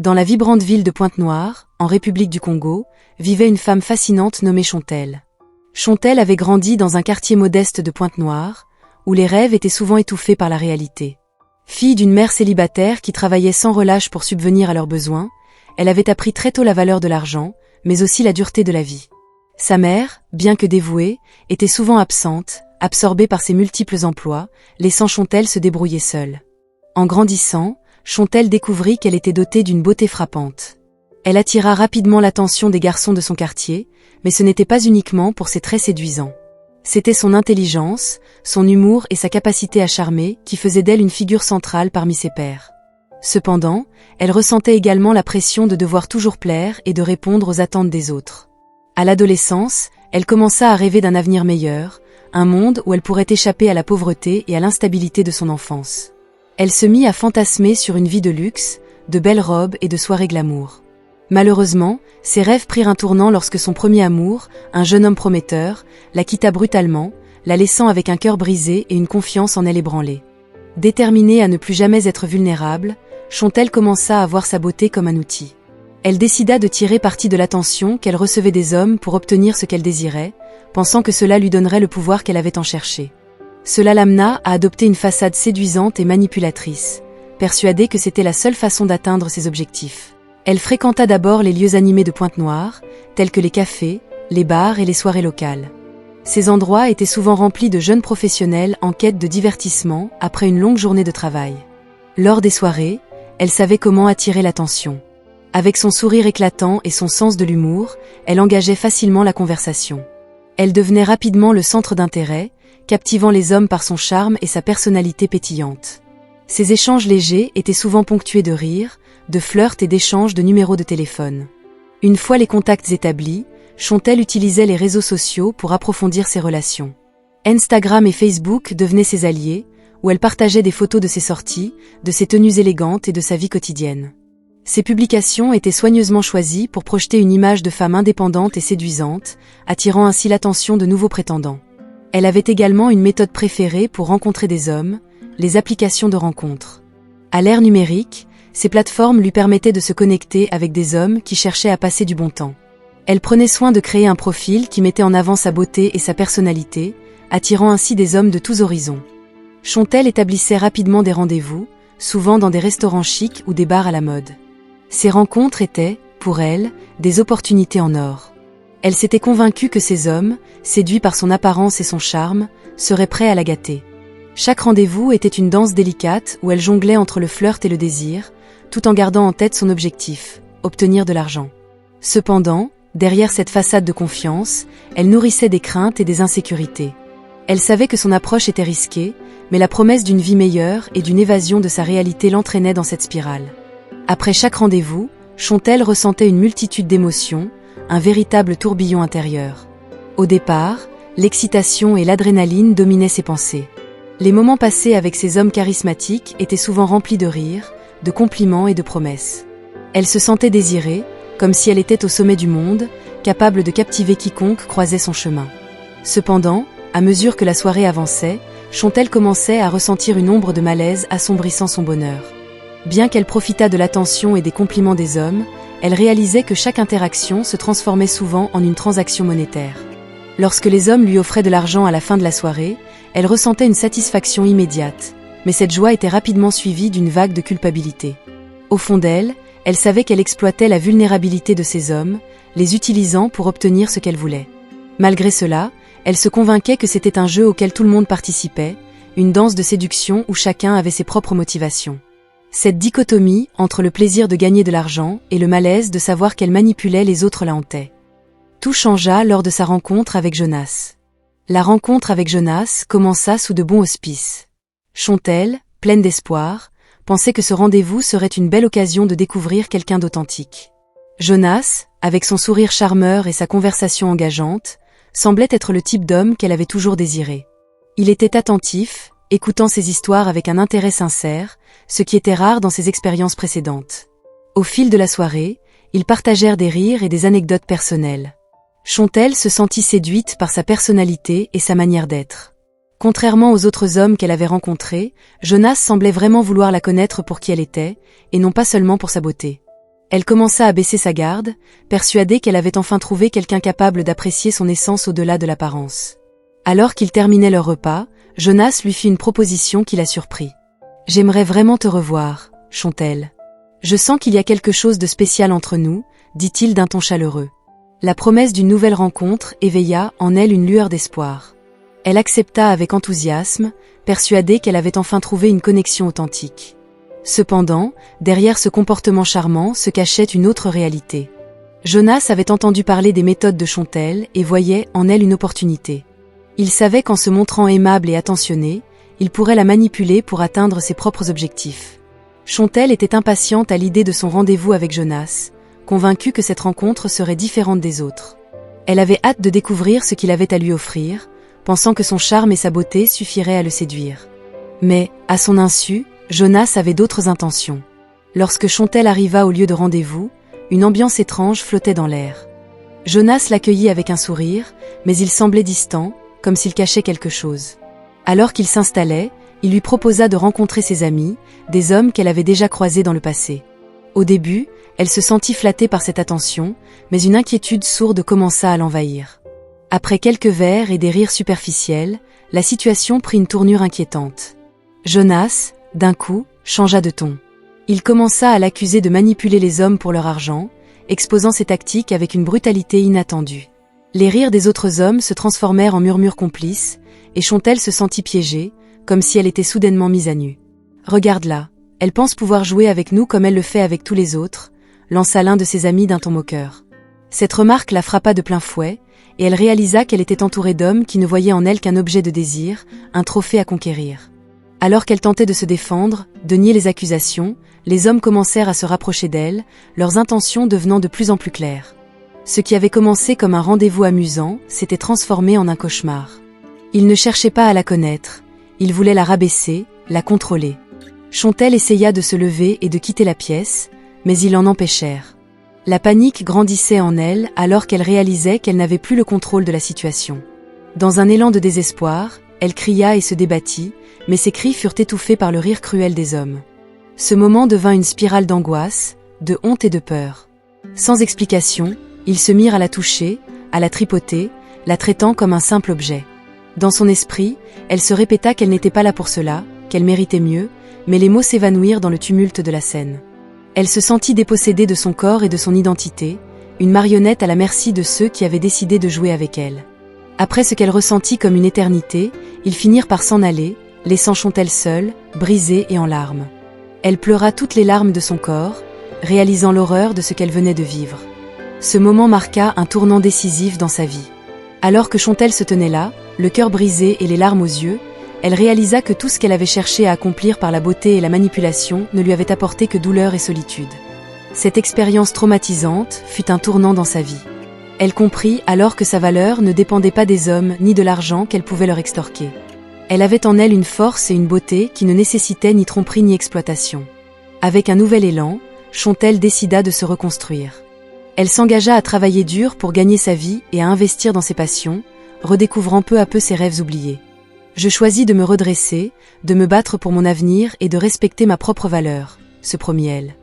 Dans la vibrante ville de Pointe-Noire, en République du Congo, vivait une femme fascinante nommée Chontelle. Chontelle avait grandi dans un quartier modeste de Pointe-Noire, où les rêves étaient souvent étouffés par la réalité. Fille d'une mère célibataire qui travaillait sans relâche pour subvenir à leurs besoins, elle avait appris très tôt la valeur de l'argent, mais aussi la dureté de la vie. Sa mère, bien que dévouée, était souvent absente, absorbée par ses multiples emplois, laissant Chontelle se débrouiller seule. En grandissant, Chontelle découvrit qu'elle était dotée d'une beauté frappante. Elle attira rapidement l'attention des garçons de son quartier, mais ce n'était pas uniquement pour ses traits séduisants. C'était son intelligence, son humour et sa capacité à charmer qui faisaient d'elle une figure centrale parmi ses pairs. Cependant, elle ressentait également la pression de devoir toujours plaire et de répondre aux attentes des autres. À l'adolescence, elle commença à rêver d'un avenir meilleur, un monde où elle pourrait échapper à la pauvreté et à l'instabilité de son enfance. Elle se mit à fantasmer sur une vie de luxe, de belles robes et de soirées glamour. Malheureusement, ses rêves prirent un tournant lorsque son premier amour, un jeune homme prometteur, la quitta brutalement, la laissant avec un cœur brisé et une confiance en elle ébranlée. Déterminée à ne plus jamais être vulnérable, Chontelle commença à voir sa beauté comme un outil. Elle décida de tirer parti de l'attention qu'elle recevait des hommes pour obtenir ce qu'elle désirait, pensant que cela lui donnerait le pouvoir qu'elle avait tant cherché. Cela l'amena à adopter une façade séduisante et manipulatrice, persuadée que c'était la seule façon d'atteindre ses objectifs. Elle fréquenta d'abord les lieux animés de Pointe-Noire, tels que les cafés, les bars et les soirées locales. Ces endroits étaient souvent remplis de jeunes professionnels en quête de divertissement après une longue journée de travail. Lors des soirées, elle savait comment attirer l'attention. Avec son sourire éclatant et son sens de l'humour, elle engageait facilement la conversation. Elle devenait rapidement le centre d'intérêt, captivant les hommes par son charme et sa personnalité pétillante. Ces échanges légers étaient souvent ponctués de rires, de flirts et d'échanges de numéros de téléphone. Une fois les contacts établis, Chontelle utilisait les réseaux sociaux pour approfondir ses relations. Instagram et Facebook devenaient ses alliés, où elle partageait des photos de ses sorties, de ses tenues élégantes et de sa vie quotidienne. Ses publications étaient soigneusement choisies pour projeter une image de femme indépendante et séduisante, attirant ainsi l'attention de nouveaux prétendants. Elle avait également une méthode préférée pour rencontrer des hommes, les applications de rencontres. À l'ère numérique, ces plateformes lui permettaient de se connecter avec des hommes qui cherchaient à passer du bon temps. Elle prenait soin de créer un profil qui mettait en avant sa beauté et sa personnalité, attirant ainsi des hommes de tous horizons. Chontelle établissait rapidement des rendez-vous, souvent dans des restaurants chics ou des bars à la mode. Ces rencontres étaient, pour elle, des opportunités en or. Elle s'était convaincue que ces hommes, séduits par son apparence et son charme, seraient prêts à la gâter. Chaque rendez-vous était une danse délicate où elle jonglait entre le flirt et le désir, tout en gardant en tête son objectif, obtenir de l'argent. Cependant, derrière cette façade de confiance, elle nourrissait des craintes et des insécurités. Elle savait que son approche était risquée, mais la promesse d'une vie meilleure et d'une évasion de sa réalité l'entraînait dans cette spirale. Après chaque rendez-vous, Chontelle ressentait une multitude d'émotions, un véritable tourbillon intérieur. Au départ, l'excitation et l'adrénaline dominaient ses pensées. Les moments passés avec ces hommes charismatiques étaient souvent remplis de rires, de compliments et de promesses. Elle se sentait désirée, comme si elle était au sommet du monde, capable de captiver quiconque croisait son chemin. Cependant, à mesure que la soirée avançait, Chontelle commençait à ressentir une ombre de malaise assombrissant son bonheur. Bien qu'elle profitât de l'attention et des compliments des hommes, elle réalisait que chaque interaction se transformait souvent en une transaction monétaire. Lorsque les hommes lui offraient de l'argent à la fin de la soirée, elle ressentait une satisfaction immédiate, mais cette joie était rapidement suivie d'une vague de culpabilité. Au fond d'elle, elle savait qu'elle exploitait la vulnérabilité de ces hommes, les utilisant pour obtenir ce qu'elle voulait. Malgré cela, elle se convainquait que c'était un jeu auquel tout le monde participait, une danse de séduction où chacun avait ses propres motivations. Cette dichotomie entre le plaisir de gagner de l'argent et le malaise de savoir qu'elle manipulait les autres la hantait. Tout changea lors de sa rencontre avec Jonas. La rencontre avec Jonas commença sous de bons auspices. Chontelle, pleine d'espoir, pensait que ce rendez-vous serait une belle occasion de découvrir quelqu'un d'authentique. Jonas, avec son sourire charmeur et sa conversation engageante, semblait être le type d'homme qu'elle avait toujours désiré. Il était attentif, écoutant ses histoires avec un intérêt sincère, ce qui était rare dans ses expériences précédentes. Au fil de la soirée, ils partagèrent des rires et des anecdotes personnelles. Chontelle se sentit séduite par sa personnalité et sa manière d'être. Contrairement aux autres hommes qu'elle avait rencontrés, Jonas semblait vraiment vouloir la connaître pour qui elle était, et non pas seulement pour sa beauté. Elle commença à baisser sa garde, persuadée qu'elle avait enfin trouvé quelqu'un capable d'apprécier son essence au-delà de l'apparence. Alors qu'ils terminaient leur repas, Jonas lui fit une proposition qui la surprit. « J'aimerais vraiment te revoir, Chantelle. Je sens qu'il y a quelque chose de spécial entre nous, dit-il d'un ton chaleureux. La promesse d'une nouvelle rencontre éveilla en elle une lueur d'espoir. Elle accepta avec enthousiasme, persuadée qu'elle avait enfin trouvé une connexion authentique. Cependant, derrière ce comportement charmant se cachait une autre réalité. Jonas avait entendu parler des méthodes de Chantelle et voyait en elle une opportunité. Il savait qu'en se montrant aimable et attentionné, il pourrait la manipuler pour atteindre ses propres objectifs. Chantelle était impatiente à l'idée de son rendez-vous avec Jonas, convaincue que cette rencontre serait différente des autres. Elle avait hâte de découvrir ce qu'il avait à lui offrir, pensant que son charme et sa beauté suffiraient à le séduire. Mais, à son insu, Jonas avait d'autres intentions. Lorsque Chantelle arriva au lieu de rendez-vous, une ambiance étrange flottait dans l'air. Jonas l'accueillit avec un sourire, mais il semblait distant, comme s'il cachait quelque chose. Alors qu'il s'installait, il lui proposa de rencontrer ses amis, des hommes qu'elle avait déjà croisés dans le passé. Au début, elle se sentit flattée par cette attention, mais une inquiétude sourde commença à l'envahir. Après quelques verres et des rires superficiels, la situation prit une tournure inquiétante. Jonas, d'un coup, changea de ton. Il commença à l'accuser de manipuler les hommes pour leur argent, exposant ses tactiques avec une brutalité inattendue. Les rires des autres hommes se transformèrent en murmures complices, et Chantelle se sentit piégée, comme si elle était soudainement mise à nu. « Regarde-la, elle pense pouvoir jouer avec nous comme elle le fait avec tous les autres », lança l'un de ses amis d'un ton moqueur. Cette remarque la frappa de plein fouet, et elle réalisa qu'elle était entourée d'hommes qui ne voyaient en elle qu'un objet de désir, un trophée à conquérir. Alors qu'elle tentait de se défendre, de nier les accusations, les hommes commencèrent à se rapprocher d'elle, leurs intentions devenant de plus en plus claires. Ce qui avait commencé comme un rendez-vous amusant s'était transformé en un cauchemar. Il ne cherchait pas à la connaître, il voulait la rabaisser, la contrôler. Chantelle essaya de se lever et de quitter la pièce, mais ils l'en empêchèrent. La panique grandissait en elle alors qu'elle réalisait qu'elle n'avait plus le contrôle de la situation. Dans un élan de désespoir, elle cria et se débattit, mais ses cris furent étouffés par le rire cruel des hommes. Ce moment devint une spirale d'angoisse, de honte et de peur. Sans explication, ils se mirent à la toucher, à la tripoter, la traitant comme un simple objet. Dans son esprit, elle se répéta qu'elle n'était pas là pour cela, qu'elle méritait mieux, mais les mots s'évanouirent dans le tumulte de la scène. Elle se sentit dépossédée de son corps et de son identité, une marionnette à la merci de ceux qui avaient décidé de jouer avec elle. Après ce qu'elle ressentit comme une éternité, ils finirent par s'en aller, laissant Chantelle seule, brisée et en larmes. Elle pleura toutes les larmes de son corps, réalisant l'horreur de ce qu'elle venait de vivre. Ce moment marqua un tournant décisif dans sa vie. Alors que Chantelle se tenait là, le cœur brisé et les larmes aux yeux, elle réalisa que tout ce qu'elle avait cherché à accomplir par la beauté et la manipulation ne lui avait apporté que douleur et solitude. Cette expérience traumatisante fut un tournant dans sa vie. Elle comprit alors que sa valeur ne dépendait pas des hommes ni de l'argent qu'elle pouvait leur extorquer. Elle avait en elle une force et une beauté qui ne nécessitaient ni tromperie ni exploitation. Avec un nouvel élan, Chantelle décida de se reconstruire. Elle s'engagea à travailler dur pour gagner sa vie et à investir dans ses passions, redécouvrant peu à peu ses rêves oubliés. Je choisis de me redresser, de me battre pour mon avenir et de respecter ma propre valeur, se promit-elle.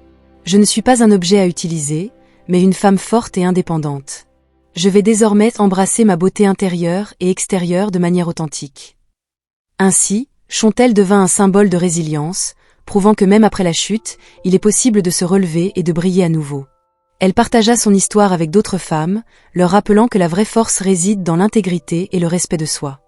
Je ne suis pas un objet à utiliser, mais une femme forte et indépendante. Je vais désormais embrasser ma beauté intérieure et extérieure de manière authentique. Ainsi, Chantelle devint un symbole de résilience, prouvant que même après la chute, il est possible de se relever et de briller à nouveau. Elle partagea son histoire avec d'autres femmes, leur rappelant que la vraie force réside dans l'intégrité et le respect de soi.